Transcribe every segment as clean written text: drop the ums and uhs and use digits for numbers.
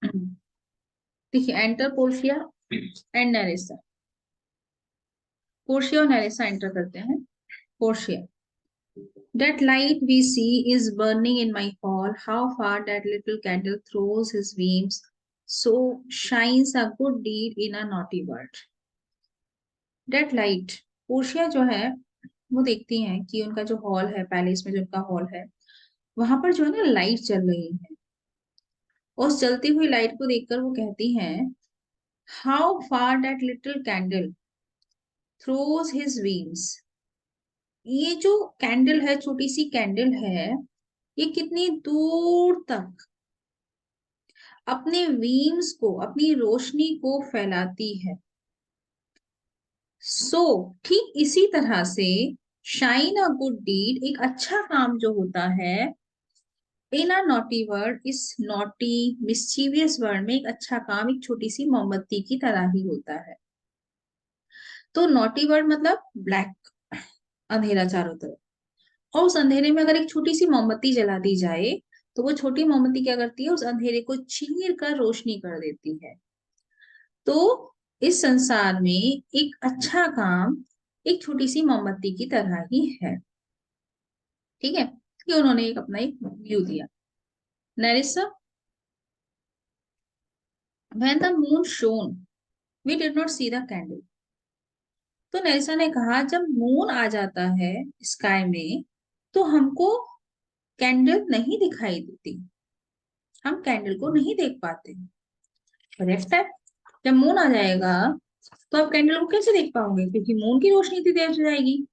देखिए, enter Portia and नेरेसा। Portia और नेरेसा enter करते हैं। Portia, that light we see is burning in my hall. How far that little candle throws his beams, so shines a good deed in a naughty world. That light, Portia जो है वो देखती हैं कि उनका जो हॉल है, palace में जो उनका हॉल है, वहां पर जो है ना लाइट चल रही है। उस जलती हुई लाइट को देखकर वो कहती हैं, how far that little candle throws his beams. ये जो कैंडल है, छोटी सी कैंडल है, ये कितनी दूर तक अपने वीम्स को, अपनी रोशनी को फैलाती है। सो ठीक इसी तरह से शाइन अ गुड डीड, एक अच्छा काम जो होता है, इन अ नॉटी वर्ल्ड, इस नॉटी मिस्चीवियस वर्ल्ड में एक अच्छा काम एक छोटी सी मोमबत्ती की तरह ही होता है। तो नॉटी वर्ल्ड मतलब ब्लैक, अंधेरा चारों तरफ। और उस अंधेरे में अगर एक छोटी सी मोमबत्ती जला दी जाए, तो वो छोटी मोमबत्ती क्या करती है, उस अंधेरे को चीर कर रोशनी कर देती है। तो इस संसार में एक अच्छा काम एक छोटी सी मोमबत्ती की तरह ही है। ठीक है, ये उन्होंने एक अपना एक व्यू दिया। नैरिसा, when the moon shone we did not see the candle। तो नैरिसा ने कहा, जब मून आ जाता है स्काई में, तो हमको कैंडल नहीं दिखाई देती, हम कैंडल को नहीं देख पाते। करेक्ट है। जब मून आ जाएगा तो आप कैंडल को कैसे देख पाओगे, क्योंकि मून की रोशनी इतनी देर से जाएगी।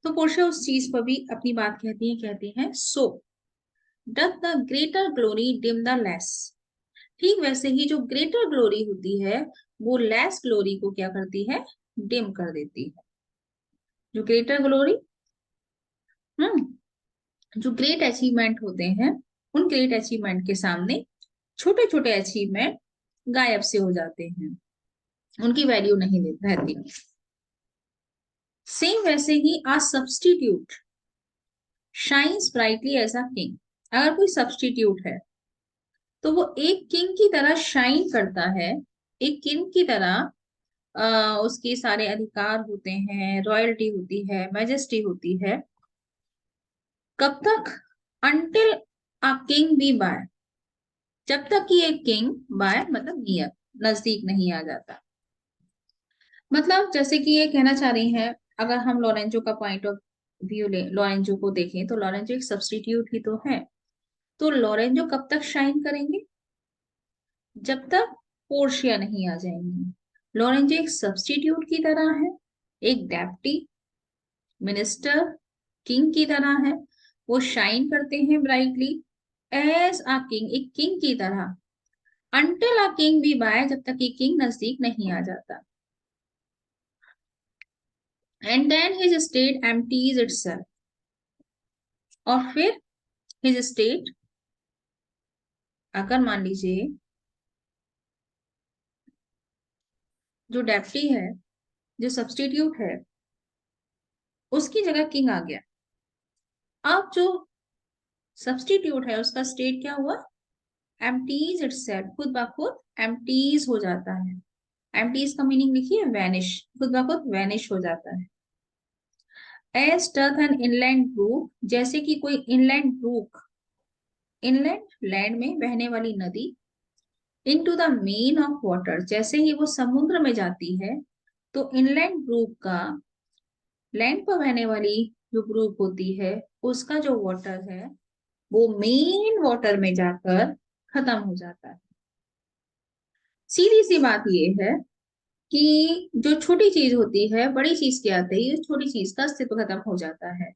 तो पोर्शिया उस चीज पर भी अपनी बात कहती हैं, so doth the greater glory dim the less. ठीक वैसे ही जो ग्रेटर ग्लोरी होती है, वो लेस ग्लोरी को क्या करती है, डिम कर देती है। जो ग्रेटर ग्लोरी, हम्म जो ग्रेट अचीवमेंट होते हैं, उन ग्रेट अचीवमेंट के सामने छोटे छोटे अचीवमेंट गायब से हो जाते हैं, उनकी वैल्यू नहीं रहती। सेम वैसे ही a substitute shines brightly as a king. अगर कोई सब्स्टिट्यूट है, तो वो एक किंग की तरह शाइन करता है, एक किंग की तरह। उसके सारे अधिकार होते हैं, रॉयल्टी होती है, मैजेस्टी होती है। कब तक, until a king be by, जब तक कि एक किंग, बाय मतलब नियर, नजदीक नहीं आ जाता। मतलब जैसे कि ये कहना चाह रही हैं, अगर हम लॉरेंजो का पॉइंट ऑफ व्यू ले, लॉरेंजो को देखें, तो लॉरेंजो एक सब्स्टिट्यूट ही तो है। तो लॉरेंजो कब तक शाइन करेंगे, जब तक पोर्शिया नहीं आ जाएंगी। लॉरेंजो एक सब्स्टिट्यूट की तरह है, एक डेप्टी मिनिस्टर किंग की तरह है। वो शाइन करते हैं ब्राइटली एज अ किंग, एक किंग की तरह, until a king be by, जब तक कि किंग नजदीक नहीं आ जाता। And then his state empties itself, और फिर हिज स्टेट, अगर मान लीजिए जो डेप्टी है, जो सब्स्टिट्यूट है, उसकी जगह किंग आ गया, अब जो सब्स्टिट्यूट है उसका स्टेट क्या हुआ, एम्प्टीज इटसेल्फ, खुद ब खुद एम्प्टीज हो जाता है। एम्प्टीज का मीनिंग लिखिए, वैनिश, खुद ब खुद वैनिश हो जाता है। As doth an inland brook, जैसे कि कोई इनलैंड ब्रूक, इनलैंड लैंड में बहने वाली नदी, into the main of water, जैसे ही वो समुद्र में जाती है, तो इनलैंड ब्रूक का, लैंड पर बहने वाली जो ब्रूक होती है, उसका जो वाटर है, वो मेन वाटर में जाकर खत्म हो जाता है। सीधी सी बात ये है कि जो छोटी चीज होती है, बड़ी चीज के आते ही उस छोटी चीज का अस्तित्व खत्म हो जाता है।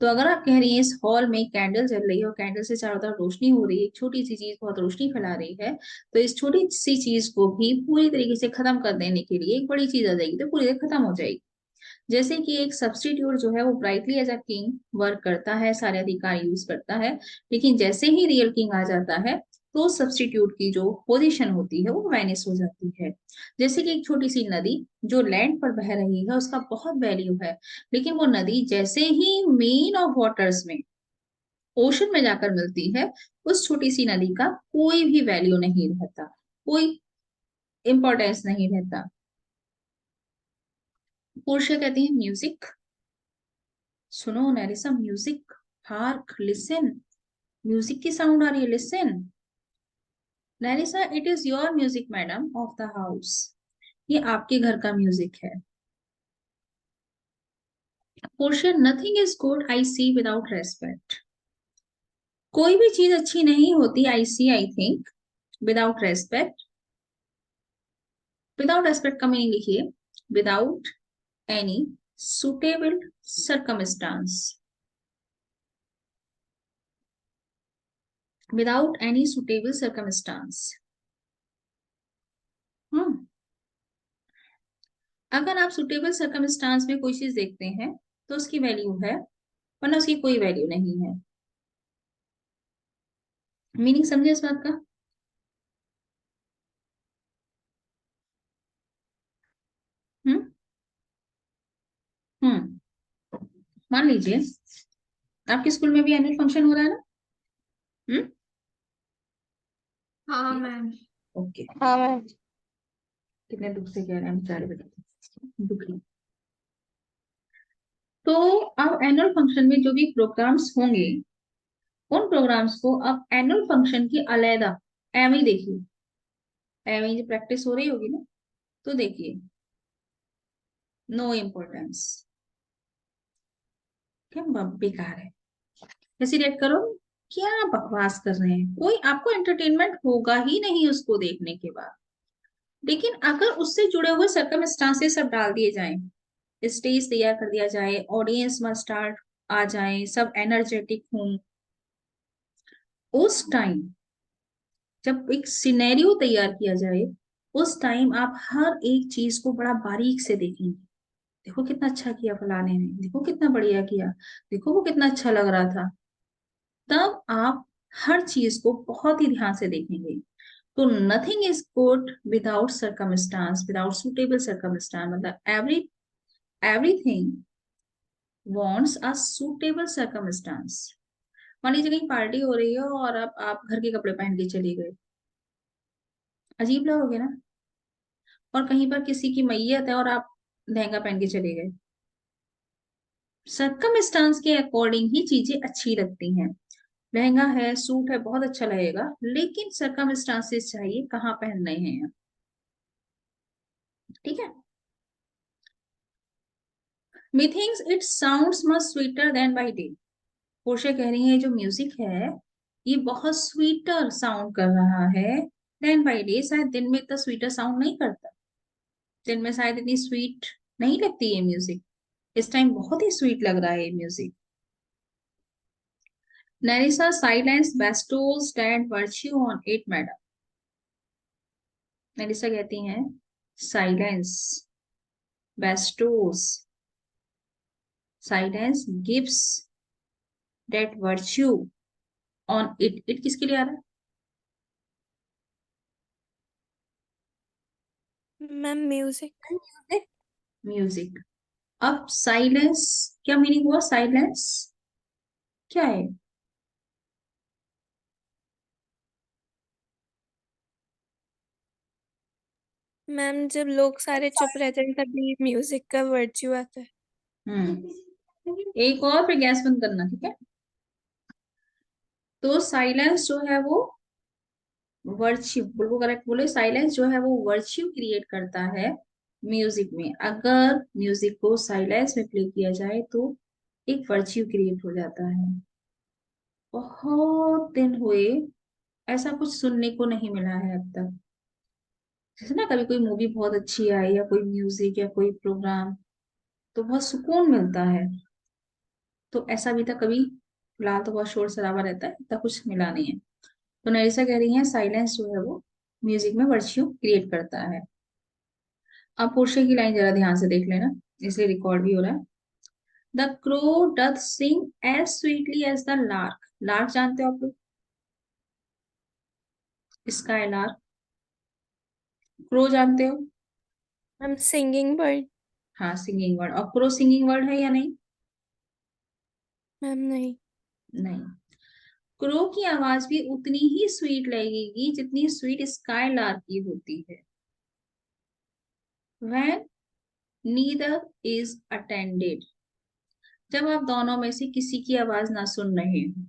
तो अगर आप कह रही हैं इस हॉल में कैंडल जल रही है और कैंडल से चारों तरफ रोशनी हो रही है, एक छोटी सी चीज बहुत रोशनी फैला रही है, तो इस छोटी सी चीज को भी पूरी तरीके से खत्म कर देने के लिए एक बड़ी चीज आ जाएगी, तो पूरी तरह खत्म हो जाएगी। जैसे कि एक सब्स्टिट्यूट जो है वो brightly as a king work करता है, सारे अधिकार यूज करता है, लेकिन जैसे ही रियल किंग आ जाता है, तो सब्स्टिट्यूट की जो पोजीशन होती है वो वाइनिस हो जाती है। जैसे कि एक छोटी सी नदी जो लैंड पर बह रही है, उसका बहुत वैल्यू है, लेकिन वो नदी जैसे ही मेन ऑफ वाटर्स में, ओशन में जाकर मिलती है, उस छोटी सी नदी का कोई भी वैल्यू नहीं रहता, कोई इंपॉर्टेंस नहीं रहता। पोर्शिया कहती है म्यूजिक, सुनो Nerissa music, hark listen, music की साउंड आ रही है, listen. Nerissa it is your music madam of the house, ये आपके घर का म्यूजिक है। Portia nothing is good I see without respect, कोई भी चीज अच्छी नहीं होती, I see I think, without respect. Without respect का मीनिंग लिखिए, without any suitable circumstance, without any suitable circumstance. Hmm, अगर आप सुटेबल सर्कमस्टांस में कोई चीज देखते हैं तो उसकी वैल्यू है, वरना उसकी कोई वैल्यू नहीं है। मीनिंग समझे इस बात का? हम्म हम्म। मान लीजिए आपके स्कूल में भी एनुअल फंक्शन हो रहा है ना? हम्म। हाँ मैम। ओके। हाँ मैम। कितने दुख से कह रहे हैं बेचारे, बेटा दुखी। तो अब एनुअल फंक्शन में जो भी प्रोग्राम्स होंगे, उन प्रोग्राम्स को अब एनुअल फंक्शन की अलैदा एवं ही देखिए, एवं ही जो प्रैक्टिस हो रही होगी ना, तो देखिए नो इम्पोर्टेंस, क्या बेकार है, कैसी रिएक्ट करो, क्या बकवास कर रहे हैं, कोई आपको एंटरटेनमेंट होगा ही नहीं उसको देखने के बाद। लेकिन अगर उससे जुड़े हुए सर्कमस्टांसेस सब डाल दिए जाएं, स्टेज तैयार कर दिया जाए, ऑडियंस मस्ट स्टार्ट आ जाए, सब एनर्जेटिक हों, उस टाइम जब एक सिनेरियो तैयार किया जाए, उस टाइम आप हर एक चीज को बड़ा बारीक से देखेंगे। देखो कितना अच्छा किया फलाने ने, देखो कितना बढ़िया किया, देखो वो कितना अच्छा लग रहा था। तब आप हर चीज को बहुत ही ध्यान से देखेंगे। तो nothing is good without circumstance, without suitable circumstance, मतलब everything wants a suitable circumstance. मान लीजिए कहीं पार्टी हो रही है और आप घर के कपड़े पहन के चले गए, अजीब लगोगे ना। और कहीं पर किसी की मैयत है और आप लहंगा पहन के चले गए, सर्कमस्टांस के अकॉर्डिंग ही चीजें अच्छी लगती हैं। लहंगा है, सूट है, बहुत अच्छा लगेगा, लेकिन सर्कमस्टांसेस चाहिए कहाँ पहनने हैं, ठीक है। Methinks it sounds much sweeter than by day, Portia कह रही है जो म्यूजिक है ये बहुत स्वीटर साउंड कर रहा है, देन बाई डे, शायद दिन में इतना स्वीटर साउंड नहीं करता, दिन में शायद इतनी स्वीट नहीं लगती है म्यूजिक, इस टाइम बहुत ही स्वीट लग रहा है music. Nerissa silence bestows that virtue on it madam, Nerissa कहती हैं silence bestows, silence gives that virtue on it, it किसके लिए आ रहा मैम म्यूजिक। है? म्यूजिक। अब साइलेंस, क्या मीनिंग हुआ साइलेंस, क्या है? मैम जब लोग सारे चुप रहते हैं तभी म्यूजिक का वर्च्यू आता है। एक और फिर गैस बंद करना, ठीक है। तो साइलेंस जो है वो वर्च्यू, बिल्कुल करेक्ट बोले, साइलेंस जो है वो वर्च्यू क्रिएट करता है म्यूजिक में। अगर म्यूजिक को साइलेंस में प्ले किया जाए तो एक वर्च्यू क्रिएट हो जाता है। बहुत दिन हुए ऐसा कुछ सुनने को नहीं मिला है अब तक, जैसे ना कभी कोई मूवी बहुत अच्छी आई या कोई म्यूजिक या कोई प्रोग्राम, तो बहुत सुकून मिलता है। तो ऐसा भी था कभी, फिलहाल तो बहुत शोर शराबा रहता है, इतना कुछ मिला नहीं है। तो नैरिसा कह रही है साइलेंस जो है वो म्यूजिक में वर्च्यू क्रिएट करता है। अब पोर्शे की लाइन जरा ध्यान से देख लेना, इसलिए रिकॉर्ड भी हो रहा है। The crow doth sing as sweetly as the lark, lark जानते हो आप लोग, स्काई लार्क, क्रो जानते हो? Ma'am singing bird. हाँ सिंगिंग वर्ड, और क्रो सिंगिंग वर्ड है या नहीं? मैम नहीं। नहीं। क्रो की आवाज भी उतनी ही स्वीट लगेगी जितनी स्वीट स्काई लार्क की होती है। When neither is attended, जब आप दोनों में से किसी की आवाज ना सुन रहे हो,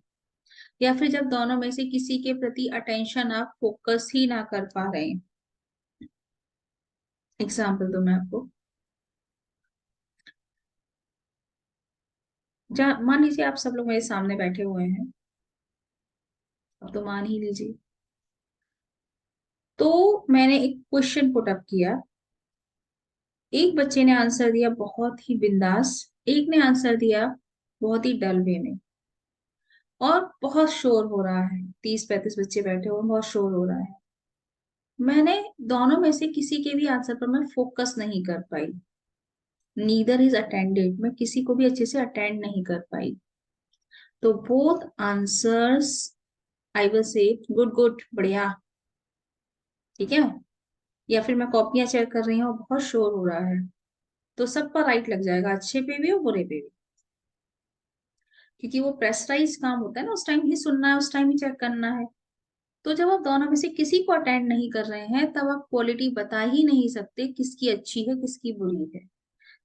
या फिर जब दोनों में से किसी के प्रति अटेंशन आप फोकस ही ना कर पा रहे हैं। एग्जाम्पल दो मैं आपको। जहाँ मान लीजिए आप सब लोग मेरे सामने बैठे हुए हैं, अब तो मान ही लीजिए। तो मैंने एक क्वेश्चन पुट अप किया, एक बच्चे ने आंसर दिया बहुत ही बिंदास, एक ने आंसर दिया बहुत ही डल वे में, और बहुत शोर हो रहा है, 30-35 बच्चे बैठे हुए, बहुत शोर हो रहा है। मैंने दोनों में से किसी के भी आंसर पर मैं फोकस नहीं कर पाई। नीदर इज अटेंडेड, मैं किसी को भी अच्छे से अटेंड नहीं कर पाई। तो both answers I will say good good, बढ़िया, ठीक है। या फिर मैं कॉपियां चेक कर रही हूँ, बहुत शोर हो रहा है, तो सबका राइट लग जाएगा, अच्छे पे भी और बुरे पे भी। क्योंकि वो प्रेशराइज काम होता है ना, उस टाइम ही सुनना है, उस टाइम ही चेक करना है। तो जब आप दोनों में से किसी को अटेंड नहीं कर रहे हैं, तब आप क्वालिटी बता ही नहीं सकते किसकी अच्छी है किसकी बुरी है।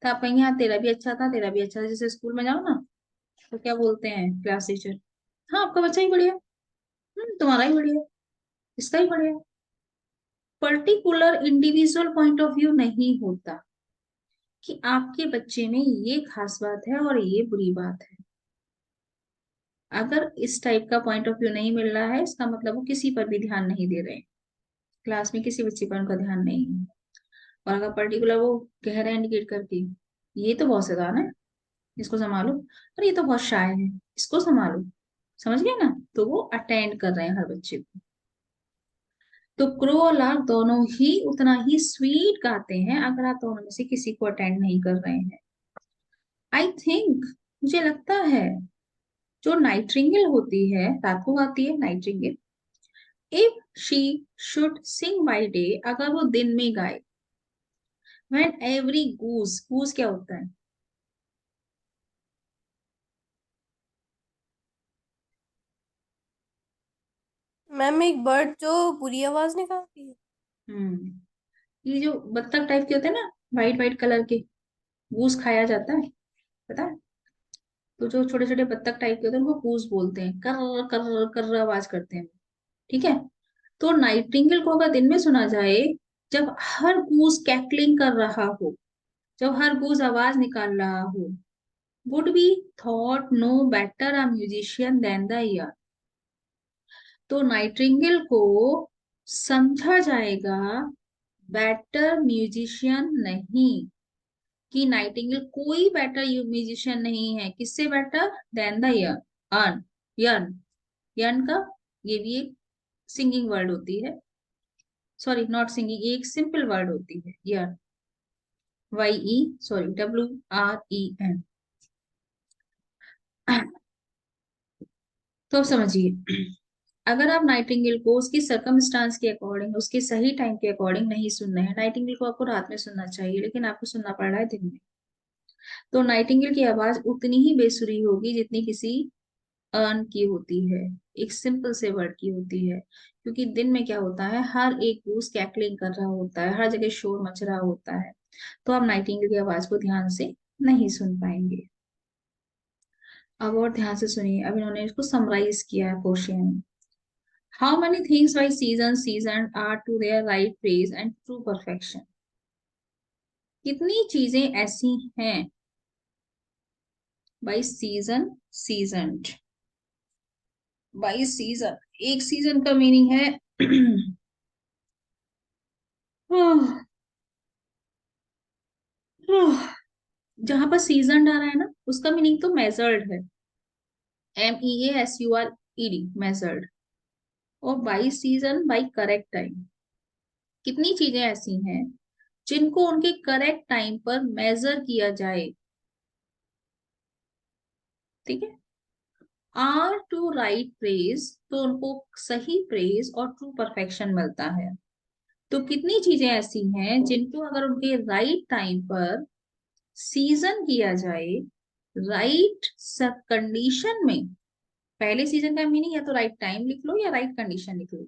तो आप कहेंगे हाँ तेरा भी अच्छा था, तेरा भी अच्छा था। जैसे स्कूल में जाओ ना, तो क्या बोलते हैं क्लास टीचर, हाँ आपका बच्चा ही बढ़िया, तुम्हारा ही बढ़िया, इसका ही बढ़िया। Particular individual point of view नहीं होता कि आपके बच्चे में ये खास बात है और ये बुरी बात है। अगर इस टाइप का पॉइंट ऑफ व्यू नहीं मिल रहा है, इसका मतलब वो किसी पर भी ध्यान नहीं दे रहे हैं, क्लास में किसी बच्चे पर उनका ध्यान नहीं है। और अगर पर्टिकुलर वो कह रहे हैं इंडिकेट करके, ये तो बहुत शैतान है, इसको संभालो, और ये तो बहुत शाय है, इसको संभालो, समझ गए ना, तो वो अटेंड कर रहे हैं हर बच्चे को। तो क्रो और लार्क दोनों ही उतना ही स्वीट गाते हैं अगर आप दोनों में से किसी को अटेंड नहीं कर रहे हैं। आई थिंक, मुझे लगता है, जो नाइट्रिंगेल होती है, रात को गाती है nightingale, if she should sing by day, अगर वो दिन में गाए, व्हेन एवरी गूज, गूज क्या होता है? मैम एक बर्ड जो बुरी आवाज निकालती है। हम्म, ये जो बत्तख टाइप के होते हैं ना, वाइट वाइट कलर के, गूस खाया जाता है, पता है? तो जो छोटे छोटे बत्तख टाइप के होते हैं उनको गूस बोलते हैं, कर कर कर आवाज करते हैं, ठीक है। तो नाइटिंगेल को अगर दिन में सुना जाए, जब हर गूस कैकलिंग कर रहा हो, जब हर गूस आवाज निकाल रहा हो, would be thought no better a musician than the ear. तो नाइटिंगेल को समझा जाएगा बेटर म्यूजिशियन नहीं, कि नाइटिंगेल कोई बेटर म्यूजिशियन नहीं है, किससे better? Than the urn, yearn, yearn का ये भी एक सिंगिंग वर्ड होती है, सॉरी नॉट सिंगिंग, एक सिंपल वर्ड होती है yearn, Y E, sorry WREN। तो अब समझिए, अगर आप नाइटिंगेल को उसकी सर्कमस्टांस के अकॉर्डिंग, उसके सही टाइम के अकॉर्डिंग नहीं सुन रहे हैं, नाइटिंगेल को आपको रात में सुनना चाहिए लेकिन आपको सुनना पड़ रहा है दिन में, तो नाइटिंगेल की आवाज उतनी ही बेसुरी होगी जितनी किसी अर्न की होती है, एक सिंपल से वर्ड की होती है। क्योंकि दिन में क्या होता है, हर एक गूस कैकलिंग कर रहा होता है, हर जगह शोर मच रहा होता है, तो आप नाइटिंगेल की आवाज को ध्यान से नहीं सुन पाएंगे। अब और ध्यान से सुनिए, अब इन्होंने इसको समराइज किया है question. How many things by season are to their right place and true perfection? कितनी चीजें ऐसी हैं बाई सीजन, बाई सीजन, एक सीजन का मीनिंग है जहां पर सीजन आ रहा है ना, उसका मीनिंग तो मेजर्ड है, MEASURED, मेजर्ड। और by season, by correct time, कितनी चीजें ऐसी हैं जिनको उनके करेक्ट टाइम पर मेजर किया जाए, ठीक है। आर टू राइट प्रेज, तो उनको सही प्रेज और ट्रू परफेक्शन मिलता है। तो कितनी चीजें ऐसी हैं जिनको अगर उनके राइट टाइम पर सीजन किया जाए, राइट कंडीशन में, पहले सीजन का मीनिंग या तो राइट टाइम लिख लो या राइट कंडीशन लिख लो।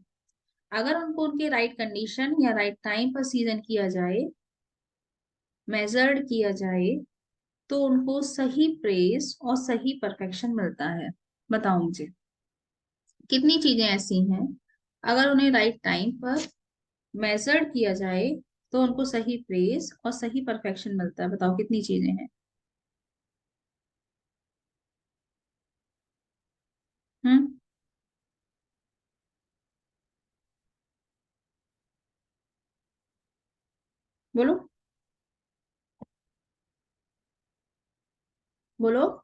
अगर उनको उनके राइट कंडीशन या राइट टाइम पर सीजन किया जाए, मेजर्ड किया जाए, तो उनको सही प्रेस और सही परफेक्शन मिलता है। बताओ मुझे कितनी चीजें ऐसी हैं, अगर उन्हें राइट टाइम पर मेजर्ड किया जाए तो उनको सही प्रेस और सही परफेक्शन मिलता है। बताओ कितनी चीजें हैं। हम्म। बोलो। बोलो।